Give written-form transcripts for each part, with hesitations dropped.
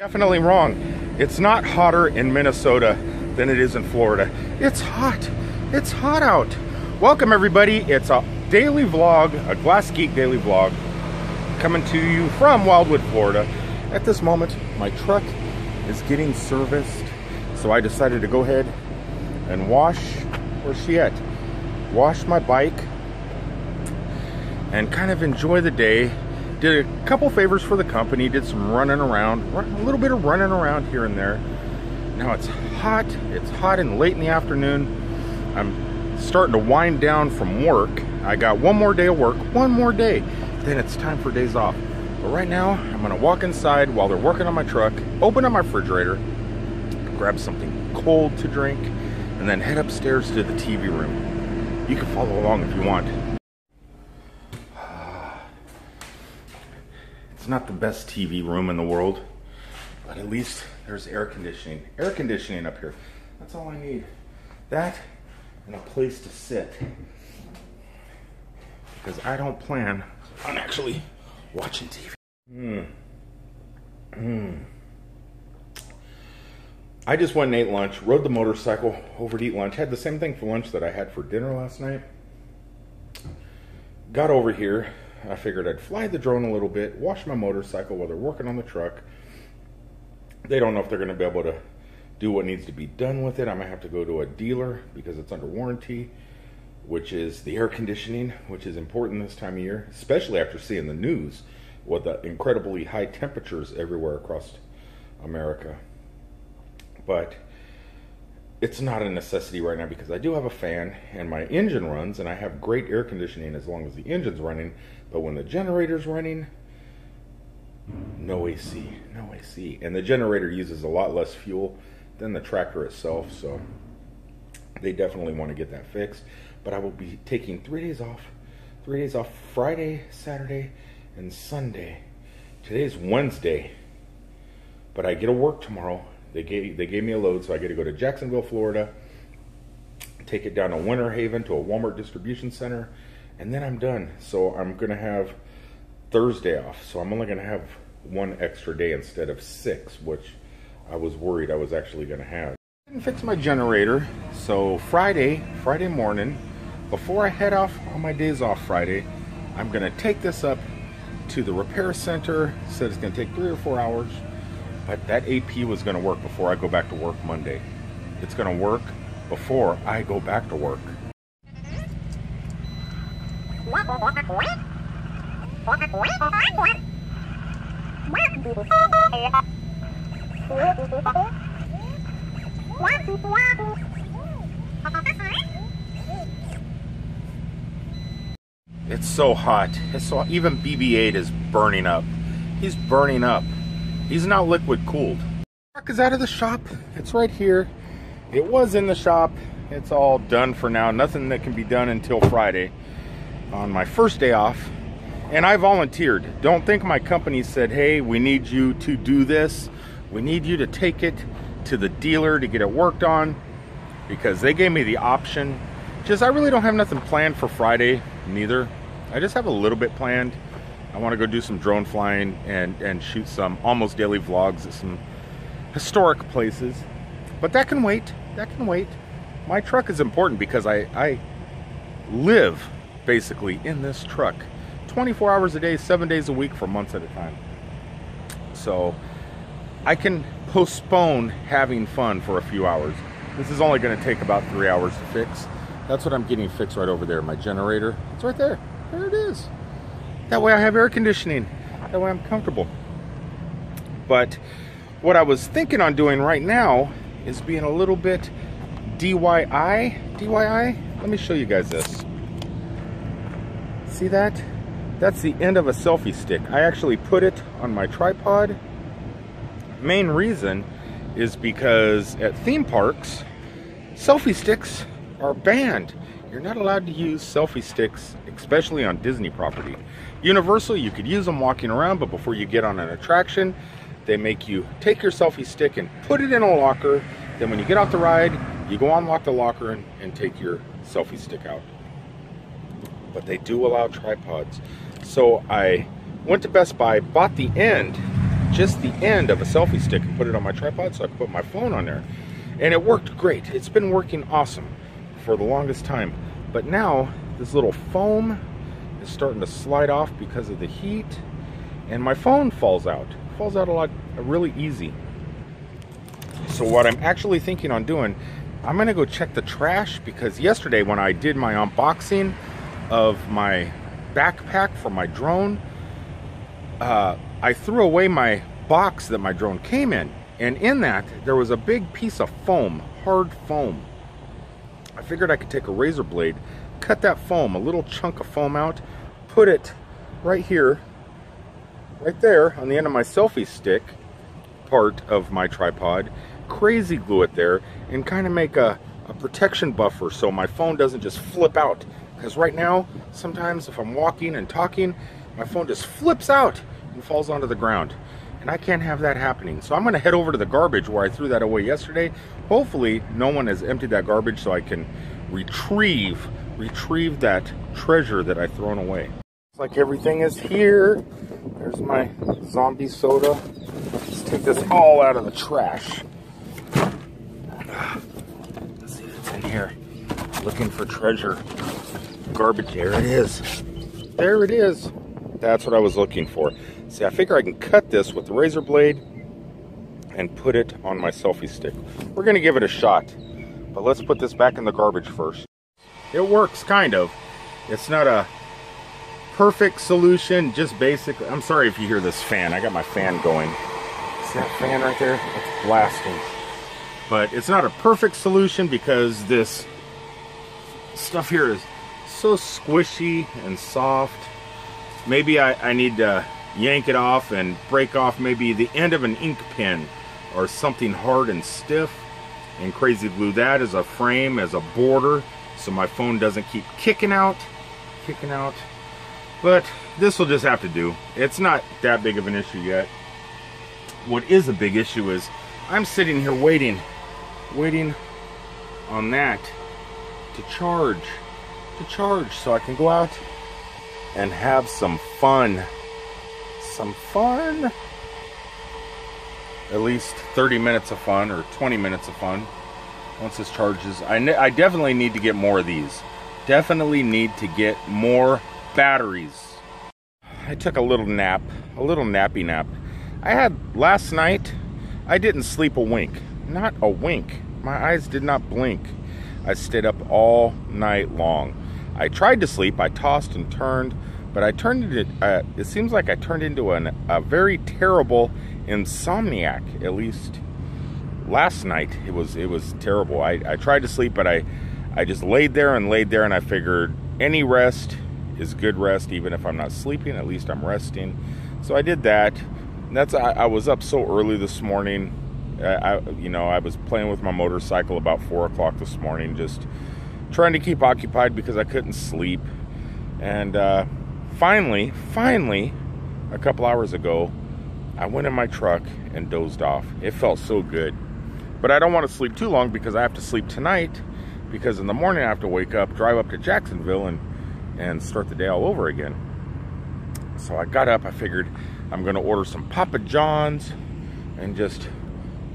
Definitely wrong. It's not hotter in Minnesota than it is in Florida. It's hot. It's hot out. Welcome everybody. It's a daily vlog, a Glass Geek daily vlog, coming to you from Wildwood, Florida. At this moment, my truck is getting serviced, so I decided to go ahead and wash, where's she at? Wash my bike and kind of enjoy the day. Did a couple favors for the company, did some running around, a little bit of running around here and there. Now it's hot and late in the afternoon. I'm starting to wind down from work. I got one more day of work, one more day, then it's time for days off. But right now, I'm gonna walk inside while they're working on my truck, open up my refrigerator, grab something cold to drink, and then head upstairs to the TV room. You can follow along if you want. It's not the best TV room in the world, but at least there's air conditioning. Air conditioning up here. That's all I need. That and a place to sit. Because I don't plan on actually watching TV. I just went and ate lunch, rode the motorcycle over to eat lunch. Had the same thing for lunch that I had for dinner last night. Got over here. I figured I'd fly the drone a little bit, wash my motorcycle while they're working on the truck. They don't know if they're going to be able to do what needs to be done with it. I might have to go to a dealer because it's under warranty, which is the air conditioning, which is important this time of year, especially after seeing the news with the incredibly high temperatures everywhere across America. But it's not a necessity right now because I do have a fan and my engine runs and I have great air conditioning as long as the engine's running. But when the generator's running, no AC, no AC. And the generator uses a lot less fuel than the tractor itself, so they definitely want to get that fixed. But I will be taking 3 days off. 3 days off, Friday, Saturday, and Sunday. Today's Wednesday, but I get to work tomorrow. They gave me a load, so I get to go to Jacksonville, Florida, take it down to Winter Haven to a Walmart distribution center, and then I'm done. So I'm going to have Thursday off. So I'm only going to have one extra day instead of 6, which I was worried I was actually going to have. I didn't fix my generator, so Friday morning, before I head off on my days off Friday, I'm going to take this up to the repair center. Said it's going to take 3 or 4 hours. But that AP was going to work before I go back to work Monday. It's going to work before I go back to work. It's so hot. It's so, even BB-8 is burning up. He's burning up. He's now liquid cooled. Truck is out of the shop. It's right here. It was in the shop. It's all done for now. Nothing that can be done until Friday on my first day off. And I volunteered. Don't think my company said, hey, we need you to do this. We need you to take it to the dealer to get it worked on, because they gave me the option. Just, I really don't have nothing planned for Friday, neither. I just have a little bit planned. I want to go do some drone flying and shoot some almost daily vlogs at some historic places. But that can wait. That can wait. My truck is important because I live basically in this truck 24 hours a day, 7 days a week for months at a time. So I can postpone having fun for a few hours. This is only going to take about 3 hours to fix. That's what I'm getting fixed right over there. My generator. It's right there. There it is. That way I have air conditioning. That way I'm comfortable. But what I was thinking on doing right now is being a little bit DIY. Let me show you guys this. See that? That's the end of a selfie stick. I actually put it on my tripod. Main reason is because at theme parks, selfie sticks are banned. You're not allowed to use selfie sticks, especially on Disney property. Universal, you could use them walking around, but before you get on an attraction, they make you take your selfie stick and put it in a locker. Then when you get off the ride, you go unlock the locker and take your selfie stick out. But they do allow tripods. So I went to Best Buy, bought the end just the end of a selfie stick and put it on my tripod so I could put my phone on there. And it worked great. It's been working awesome for the longest time. But now this little foam is starting to slide off because of the heat, and my phone falls out. It falls out a lot, really easy. So what I'm actually thinking on doing, I'm gonna go check the trash, because yesterday when I did my unboxing of my backpack for my drone, I threw away my box that my drone came in, and in that there was a big piece of foam, hard foam. I figured I could take a razor blade, cut that foam, a little chunk of foam out, put it right here, right there on the end of my selfie stick part of my tripod, crazy glue it there, and kind of make a protection buffer so my phone doesn't just flip out. Because right now, sometimes if I'm walking and talking, my phone just flips out and falls onto the ground. And I can't have that happening. So I'm going to head over to the garbage where I threw that away yesterday. Hopefully no one has emptied that garbage so I can retrieve that treasure that I've thrown away. Looks like everything is here. There's my zombie soda. Let's take this all out of the trash. Let's see if it's in here. Looking for treasure. Garbage, there it is. There it is. That's what I was looking for. See, I figure I can cut this with the razor blade and put it on my selfie stick. We're gonna give it a shot, but let's put this back in the garbage first. It works, kind of. It's not a perfect solution, just basically. I'm sorry if you hear this fan. I got my fan going. See that fan right there? It's blasting. But it's not a perfect solution because this stuff here is so squishy and soft. Maybe I need to yank it off and break off maybe the end of an ink pen or something hard and stiff, and crazy glue that as a frame, as a border, so my phone doesn't keep kicking out. But this will just have to do. It's not that big of an issue yet. What is a big issue is I'm sitting here waiting on that to charge so I can go out and have some fun. At least 30 minutes of fun or 20 minutes of fun once this charges. I definitely need to get more of these. Definitely need to get more batteries. I took a little nap, a little nappy nap. I had last night, I didn't sleep a wink. Not a wink. My eyes did not blink. I stayed up all night long. I tried to sleep, I tossed and turned, but I turned into, it seems like I turned into a very terrible insomniac. At least last night, it was terrible. I tried to sleep, but I just laid there and I figured any rest is good rest. Even if I'm not sleeping, at least I'm resting. So I did that. I was up so early this morning. I was playing with my motorcycle about 4 o'clock this morning, just trying to keep occupied because I couldn't sleep. And finally, a couple hours ago, I went in my truck and dozed off. It felt so good. But I don't want to sleep too long because I have to sleep tonight, because in the morning I have to wake up, drive up to Jacksonville, and start the day all over again. So I got up, I figured I'm going to order some Papa John's and just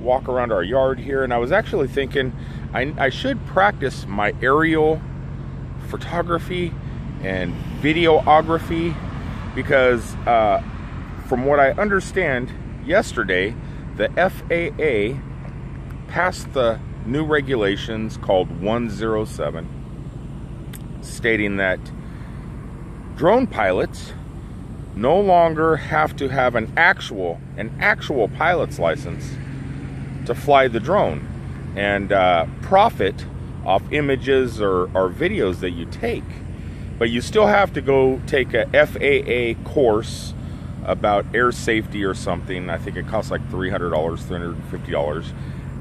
walk around our yard here. And I was actually thinking I should practice my aerial photography and videography, because from what I understand, yesterday the FAA passed the new regulations called 107, stating that drone pilots no longer have to have an actual pilot's license to fly the drone and profit off images or videos that you take. But you still have to go take a FAA course about air safety or something. I think it costs like $300, $350.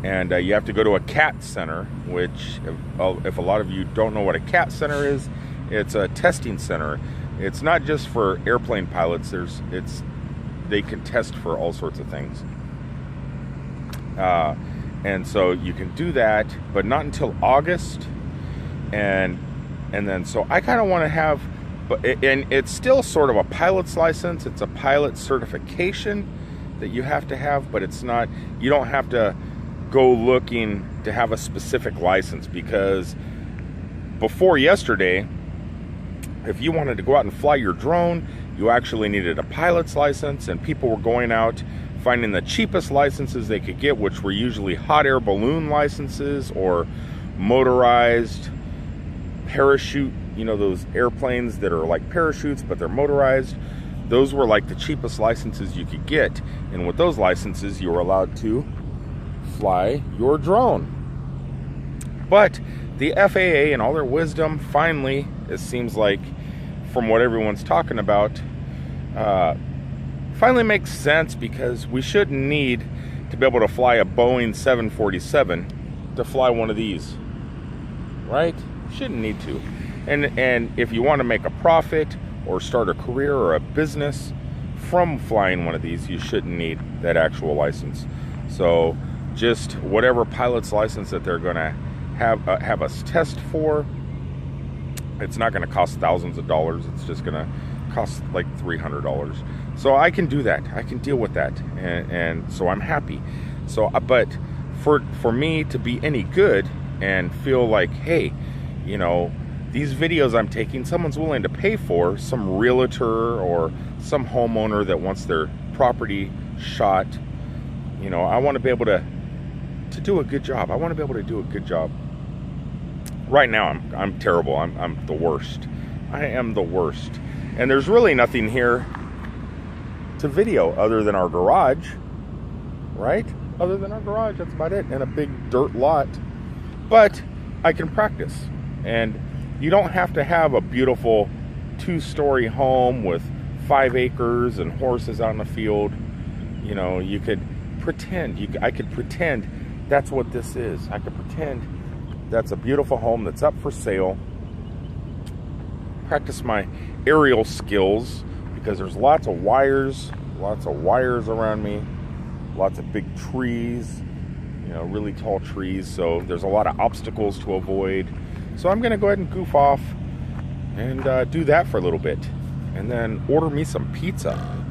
And you have to go to a CAT center, which if a lot of you don't know what a CAT center is, it's a testing center. It's not just for airplane pilots. They can test for all sorts of things. And so you can do that, but not until August. And then, so I kind of want to have, and it's still sort of a pilot's license. It's a pilot certification that you have to have, but it's not, you don't have to go looking to have a specific license, because before yesterday, if you wanted to go out and fly your drone, you actually needed a pilot's license, and people were going out finding the cheapest licenses they could get, which were usually hot air balloon licenses or motorized parachute, you know, those airplanes that are like parachutes but they're motorized. Those were like the cheapest licenses you could get, and with those licenses you were allowed to fly your drone. But the FAA, in all their wisdom, finally, it seems like, from what everyone's talking about, finally makes sense, because we shouldn't need to be able to fly a Boeing 747 to fly one of these, right? Shouldn't need to. And if you want to make a profit or start a career or a business from flying one of these, you shouldn't need that actual license. So just whatever pilot's license that they're going to have us test for, it's not going to cost thousands of dollars. It's just going to cost like $300. So I can do that. I can deal with that, and so I'm happy. So, but for me to be any good and feel like, hey, you know, these videos I'm taking, someone's willing to pay for, some realtor or some homeowner that wants their property shot. You know, I want to be able to do a good job. I want to be able to do a good job. Right now, I'm terrible. I'm the worst. I am the worst. And there's really nothing here to video other than our garage, right? Other than our garage, that's about it. And a big dirt lot. But I can practice. And you don't have to have a beautiful 2-story home with 5 acres and horses out in the field. You know, you could pretend. I could pretend that's what this is. I could pretend that's a beautiful home that's up for sale. Practice my aerial skills, because there's lots of wires around me, lots of big trees, you know, really tall trees. So there's a lot of obstacles to avoid. So I'm going to go ahead and goof off and do that for a little bit, and then order me some pizza.